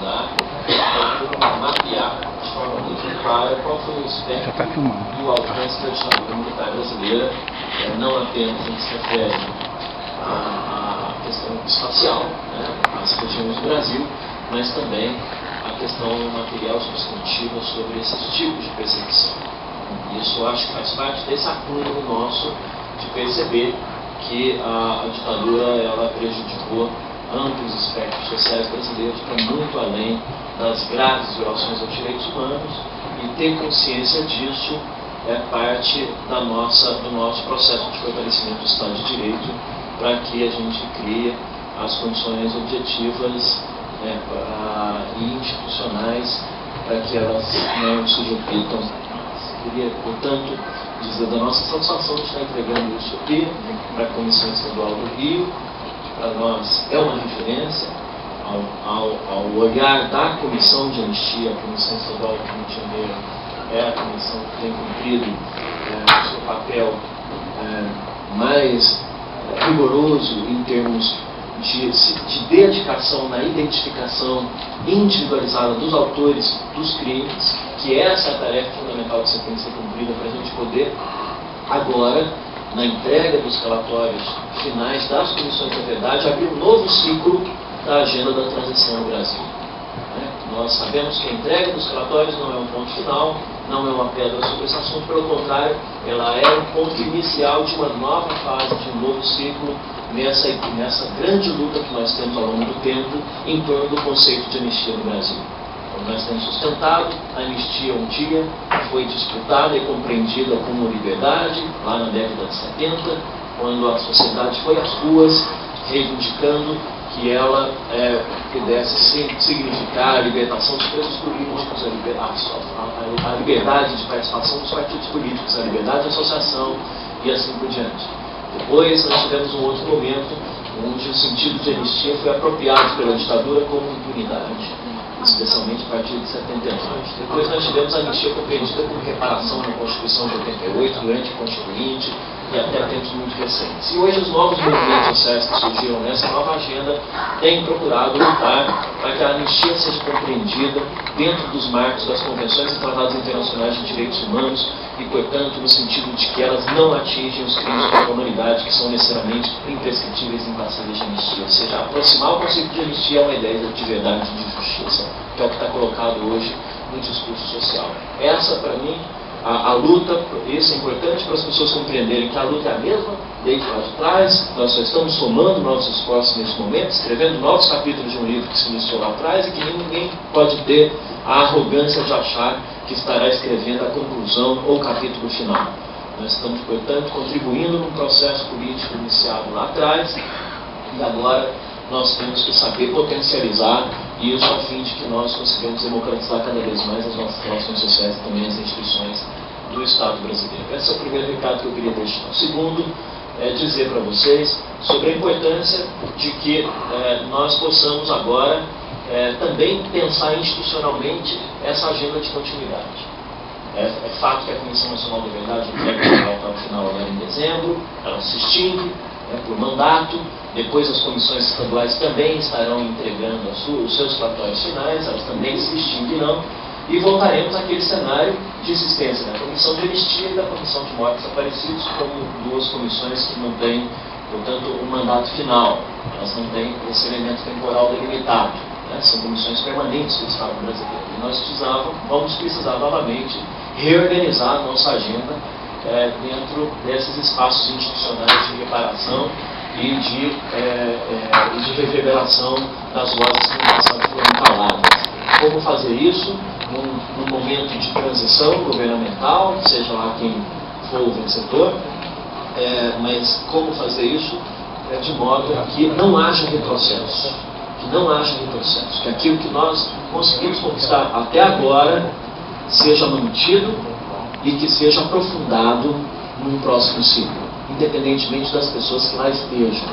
abordar, mapear de forma muito clara qual foi o espectro do alcance da ditadura militar brasileira, não apenas no que se refere à questão espacial, né, às regiões do Brasil, mas também a questão material substantiva sobre esses tipos de perseguição. Isso eu acho que faz parte desse acúmulo nosso de perceber que a ditadura ela prejudicou amplos espectros sociais brasileiros para muito além das graves violações aos direitos humanos, e ter consciência disso é parte do nosso processo de fortalecimento do Estado de Direito, para que a gente crie as condições objetivas e institucionais para que elas não se repitam. Queria, portanto, dizer da nossa satisfação de estar entregando isso aqui para a Comissão Estadual do Rio. Para nós é uma referência ao olhar da Comissão de Anistia. A Comissão Estadual do Rio de Janeiro é a comissão que tem cumprido o seu papel mais rigoroso em termos de dedicação na identificação individualizada dos autores dos crimes, que essa é a tarefa fundamental que tem que ser cumprida para a gente poder, agora, na entrega dos relatórios finais das comissões da verdade, abrir um novo ciclo da agenda da transição no Brasil. Nós sabemos que a entrega dos relatórios não é um ponto final, não é uma pedra sobre esse assunto, pelo contrário, ela é um ponto inicial de uma nova fase, de um novo ciclo, nessa grande luta que nós temos ao longo do tempo em torno do conceito de anistia no Brasil. Então, nós temos sustentado a anistia um dia, foi disputada e compreendida como liberdade, lá na década de 70, quando a sociedade foi às ruas reivindicando que ela pudesse significar a libertação dos presos políticos, a liberdade de participação dos partidos políticos, a liberdade de associação e assim por diante. Depois nós tivemos um outro momento onde o sentido de anistia foi apropriado pela ditadura como impunidade, especialmente a partir de 79. Depois nós tivemos a anistia compreendida como reparação na Constituição de 88, durante a Constituinte e até tempos muito recentes. E hoje os novos movimentos sociais que surgiram nessa nova agenda têm procurado lutar para que a anistia seja compreendida dentro dos marcos das convenções e tratados internacionais de direitos humanos e, portanto, no sentido de que elas não atingem os crimes contra a humanidade que são necessariamente imprescritíveis e impassíveis de anistia. Ou seja, aproximar o conceito de anistia é uma ideia de verdade e de justiça, que é o que está colocado hoje no discurso social. Essa, para mim, a luta, isso é importante para as pessoas compreenderem que a luta é a mesma desde lá de trás, nós só estamos somando nossos esforços nesse momento, escrevendo novos capítulos de um livro que se iniciou lá atrás e que ninguém pode ter a arrogância de achar que estará escrevendo a conclusão ou o capítulo final. Nós estamos, portanto, contribuindo num processo político iniciado lá atrás e agora nós temos que saber potencializar isso a fim de que nós consigamos democratizar cada vez mais as nossas relações sociais e também as instituições do Estado brasileiro. Esse é o primeiro recado que eu queria deixar. O segundo é dizer para vocês sobre a importância de que nós possamos agora também pensar institucionalmente essa agenda de continuidade. É fato que a Comissão Nacional da Verdade entrega até o final agora em dezembro, ela se extingue por mandato, depois as comissões estaduais também estarão entregando os seus relatórios finais, elas também se extinguirão, e voltaremos àquele cenário de existência da Comissão de Anistia e da Comissão de Mortos Desaparecidos como duas comissões que não têm, portanto, um mandato final, elas não têm esse elemento temporal delimitado, são comissões permanentes do Estado brasileiro, e nós vamos precisar novamente reorganizar a nossa agenda dentro desses espaços institucionais de reparação e de reverberação das vozes que no passado foram caladas. Como fazer isso num momento de transição governamental, seja lá quem for o vencedor, mas como fazer isso de modo que não haja retrocesso, que aquilo que nós conseguimos conquistar até agora seja mantido e que seja aprofundado num próximo ciclo, independentemente das pessoas que lá estejam.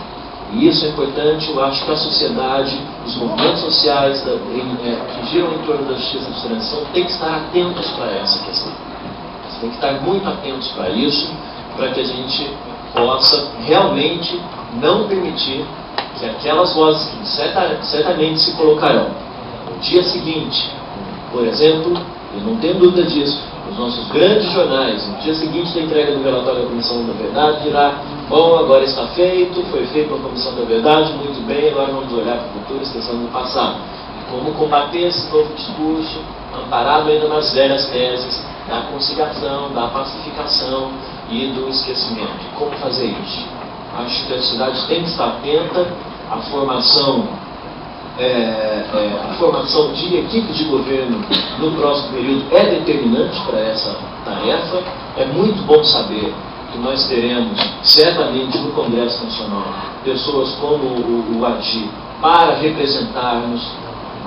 E isso é importante, eu acho que a sociedade, os movimentos sociais que giram em torno da justiça de transição têm que estar atentos para essa questão. Tem que estar muito atentos para isso, para que a gente possa realmente não permitir que aquelas vozes que certamente se colocarão No dia seguinte, por exemplo, eu não tenho dúvida disso, os nossos grandes jornais, no dia seguinte da entrega do relatório da Comissão da Verdade, dirá: bom, agora está feito, foi feito a Comissão da Verdade, muito bem, agora vamos olhar para o futuro, esquecendo do passado. E como combater esse novo discurso, amparado ainda nas velhas teses da conciliação, da pacificação e do esquecimento. Como fazer isso? Acho que a sociedade tem que estar atenta à formação de equipe de governo no próximo período é determinante para essa tarefa. É muito bom saber que nós teremos, certamente, no Congresso Nacional, pessoas como o Ati para representarmos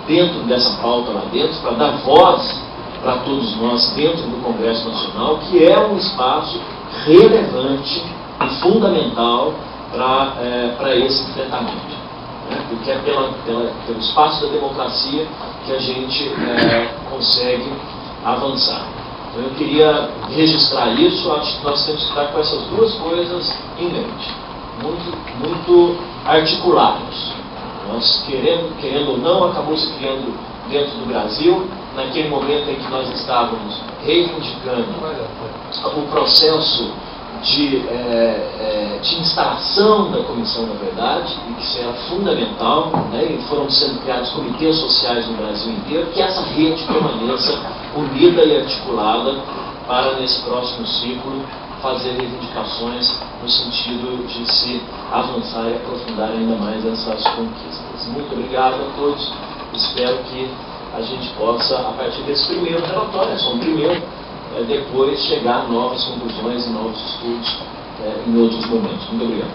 dentro dessa pauta lá dentro, para dar voz para todos nós dentro do Congresso Nacional, que é um espaço relevante e fundamental para esse enfrentamento. Porque é pelo espaço da democracia que a gente consegue avançar. Então eu queria registrar isso. Acho que nós temos que estar com essas duas coisas em mente, muito articulados. Nós querendo ou não, acabou se criando dentro do Brasil, naquele momento em que nós estávamos reivindicando o processo de instalação da Comissão da Verdade, e que isso era fundamental, né, e foram sendo criados comitês sociais no Brasil inteiro, que essa rede permaneça unida e articulada para, nesse próximo ciclo, fazer reivindicações no sentido de se avançar e aprofundar ainda mais essas conquistas. Muito obrigado a todos. Espero que a gente possa, a partir desse primeiro relatório, é só um primeiro, depois chegar a novas conclusões e novos estudos em outros momentos. Muito obrigado.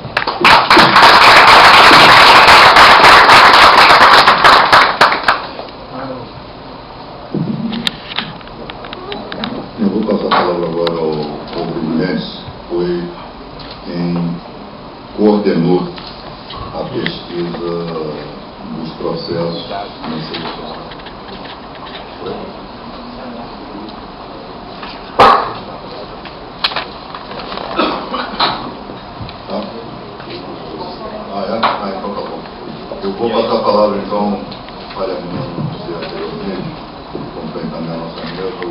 Eu vou passar a palavra agora ao Fluminense, foi quem coordenou a pesquisa dos processos nessa edição. Então tá bom. Eu vou passar a palavra então para a minha anteriormente, complementando a nossa mesa, o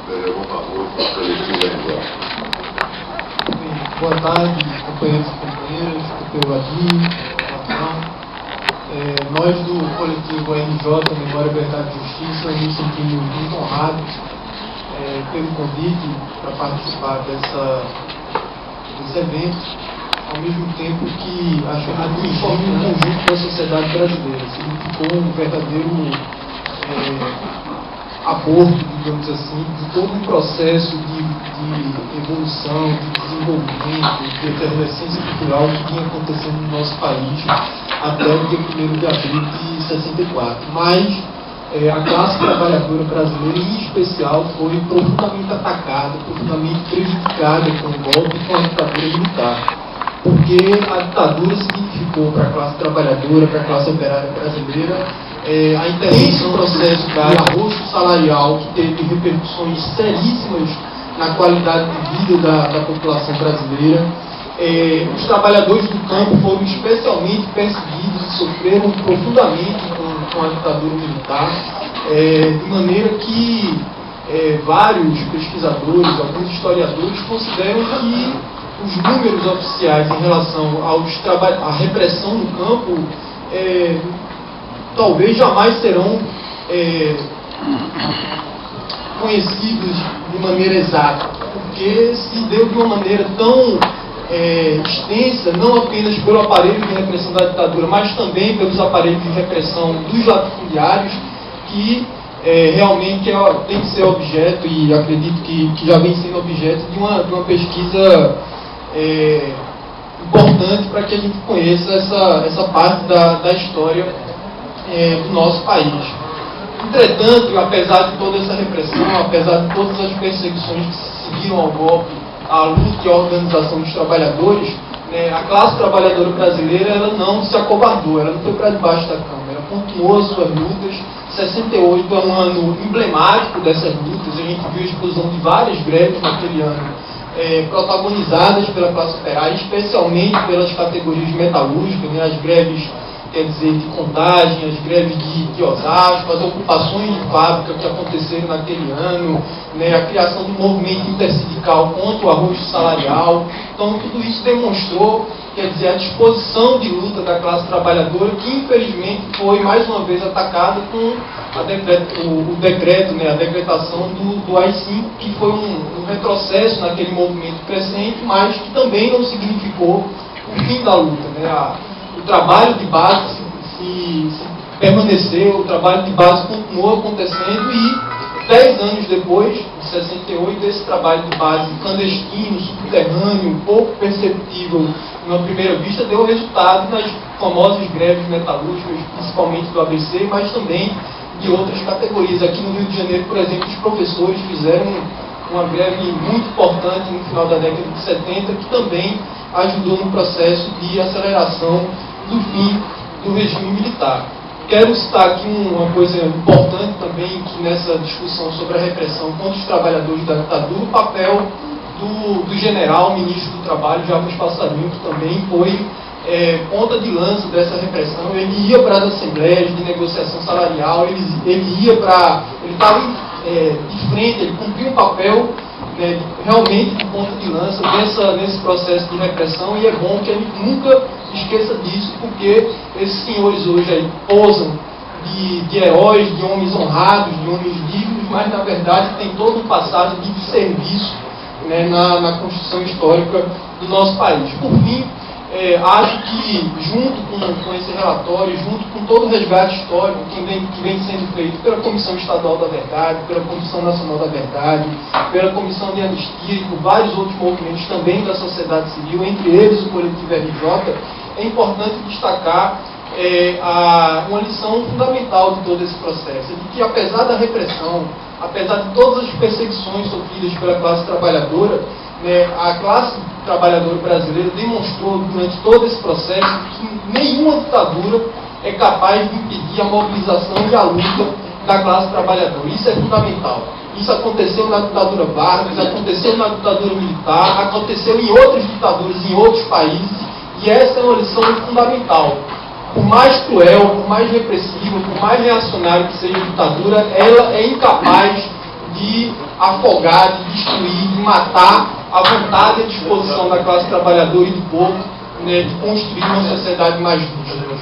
vereador Barroso, coletivo agora. Boa tarde, companheiros e companheiras, companheiro Adinho, nós do coletivo RJ, Memória, Verdade e Justiça, nos sentimos muito honrados pelo convite para participar desse evento, ao mesmo tempo que atingimos um conjunto da sociedade brasileira. Significou um verdadeiro aborto, digamos assim, de todo um processo de evolução, de desenvolvimento, de efervescência cultural que vinha acontecendo no nosso país até o dia 1º de abril de 64. Mas a classe trabalhadora brasileira, em especial, foi profundamente atacada, profundamente prejudicada com o golpe e com a ditadura militar. Porque a ditadura significou para a classe trabalhadora, para a classe operária brasileira, a interrupção do processo de arroxo salarial, que teve repercussões seríssimas na qualidade de vida da população brasileira. Os trabalhadores do campo foram especialmente perseguidos e sofreram profundamente com a ditadura militar, de maneira que vários pesquisadores, alguns historiadores consideram que os números oficiais em relação à repressão no campo talvez jamais serão conhecidos de maneira exata, porque se deu de uma maneira tão extensa, não apenas pelo aparelho de repressão da ditadura, mas também pelos aparelhos de repressão dos latifundiários, que realmente tem que ser objeto, e acredito que já vem sendo objeto de uma pesquisa importante para que a gente conheça essa parte da história do nosso país. Entretanto, apesar de toda essa repressão, apesar de todas as perseguições que se seguiram ao golpe, à luta e à organização dos trabalhadores, a classe trabalhadora brasileira ela não se acovardou, ela não foi para debaixo da cama, ela continuou as suas lutas. 68 é um ano emblemático dessas lutas, a gente viu a explosão de várias greves naquele ano, protagonizadas pela classe operária, especialmente pelas categorias metalúrgicas, as greves quer dizer, de Contagem, as greves de Osasco, as ocupações de fábrica que aconteceram naquele ano, né, a criação de um movimento intersindical contra o arrojo salarial. Então, tudo isso demonstrou, quer dizer, a disposição de luta da classe trabalhadora, que infelizmente foi mais uma vez atacada com o decreto, né, a decretação do AI-5, que foi um retrocesso naquele movimento crescente, mas que também não significou o fim da luta, né. O trabalho de base se permaneceu, o trabalho de base continuou acontecendo e 10 anos depois, em 68, esse trabalho de base clandestino, subterrâneo, pouco perceptível na primeira vista, deu resultado nas famosas greves metalúrgicas, principalmente do ABC, mas também de outras categorias. Aqui no Rio de Janeiro, por exemplo, os professores fizeram uma greve muito importante no final da década de 70, que também ajudou no processo de aceleração do fim do regime militar. Quero citar aqui uma coisa importante também, que nessa discussão sobre a repressão contra os trabalhadores da ditadura, o papel do general, ministro do Trabalho, Jarbas Passarinho, que também foi ponta de lança dessa repressão. Ele ia para as assembleias de negociação salarial, ele estava de frente, ele cumpriu um papel realmente de ponta de lança nesse processo de repressão, e é bom que a gente nunca esqueça disso, porque esses senhores hoje aí posam de heróis, de homens honrados, de homens dignos, mas na verdade tem todo um passado de serviço, né, na construção histórica do nosso país. Por fim, acho que junto com esse relatório, junto com todo o resgate histórico que vem sendo feito pela Comissão Estadual da Verdade, pela Comissão Nacional da Verdade, pela Comissão de Anistia e por vários outros movimentos também da sociedade civil, entre eles o Coletivo RJ, é importante destacar uma lição fundamental de todo esse processo, de que apesar da repressão, apesar de todas as perseguições sofridas pela classe trabalhadora, a classe trabalhadora brasileira demonstrou durante todo esse processo que nenhuma ditadura é capaz de impedir a mobilização e a luta da classe trabalhadora. Isso é fundamental. Isso aconteceu na ditadura Vargas, aconteceu na ditadura militar, aconteceu em outras ditaduras, em outros países, e essa é uma lição fundamental. Por mais cruel, por mais repressiva, por mais reacionária que seja a ditadura, ela é incapaz de afogar, de destruir, de matar a vontade e a disposição da classe trabalhadora e do povo, né, de construir uma sociedade mais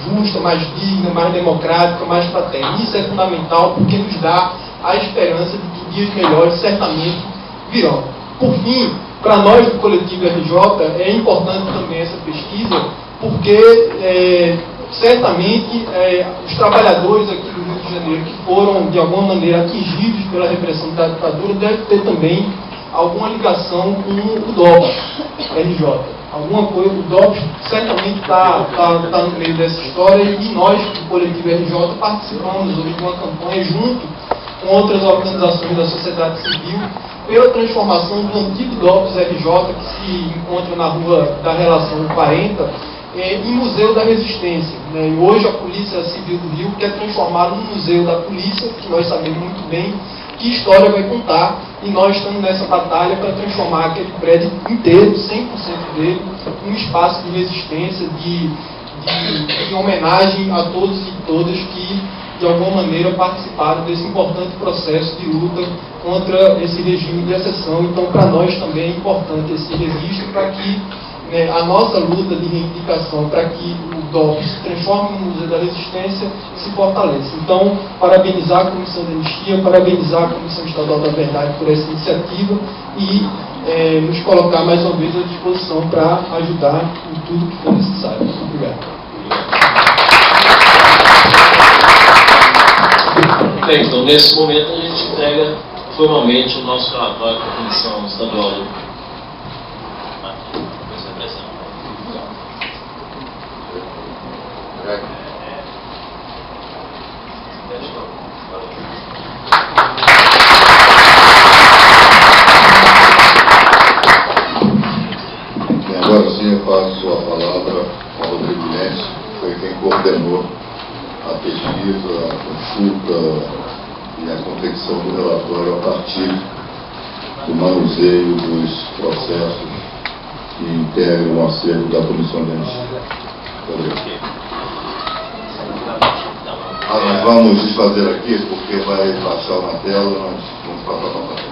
justa, mais digna, mais democrática, mais fraterna. Isso é fundamental porque nos dá a esperança de que dias melhores certamente virão. Por fim, para nós do Coletivo RJ, é importante também essa pesquisa, porque certamente os trabalhadores aqui do Rio de Janeiro que foram de alguma maneira atingidos pela repressão da ditadura devem ter também alguma ligação com o DOPS RJ. Alguma coisa, o DOPS certamente está no meio dessa história, e nós do Coletivo RJ participamos hoje de uma campanha junto com outras organizações da sociedade civil pela transformação do antigo DOPS RJ, que se encontra na Rua da Relação 40, em Museu da Resistência, né? E hoje a Polícia Civil do Rio quer transformar num museu da polícia, que nós sabemos muito bem que história vai contar, e nós estamos nessa batalha para transformar aquele prédio inteiro, 100% dele, num espaço de resistência, de homenagem a todos e todas que de alguma maneira participaram desse importante processo de luta contra esse regime de exceção. Então, para nós também é importante esse registro para que a nossa luta de reivindicação para que o DOPS se transforme no Museu da Resistência se fortaleça. Então, parabenizar a Comissão de Anistia, parabenizar a Comissão Estadual da Verdade por essa iniciativa e nos colocar mais uma vez à disposição para ajudar em tudo que for necessário. Muito obrigado. Bem, então, nesse momento a gente entrega formalmente o nosso relatório para a Comissão Estadual do Agora sim eu passo a palavra ao Rodrigo Mendes, que foi quem coordenou a pesquisa, a consulta e a confecção do relatório a partir do manuseio dos processos que integram o acervo da Comissão de Anistia. Nós vamos desfazer aqui porque vai baixar na tela, nós vamos passar para a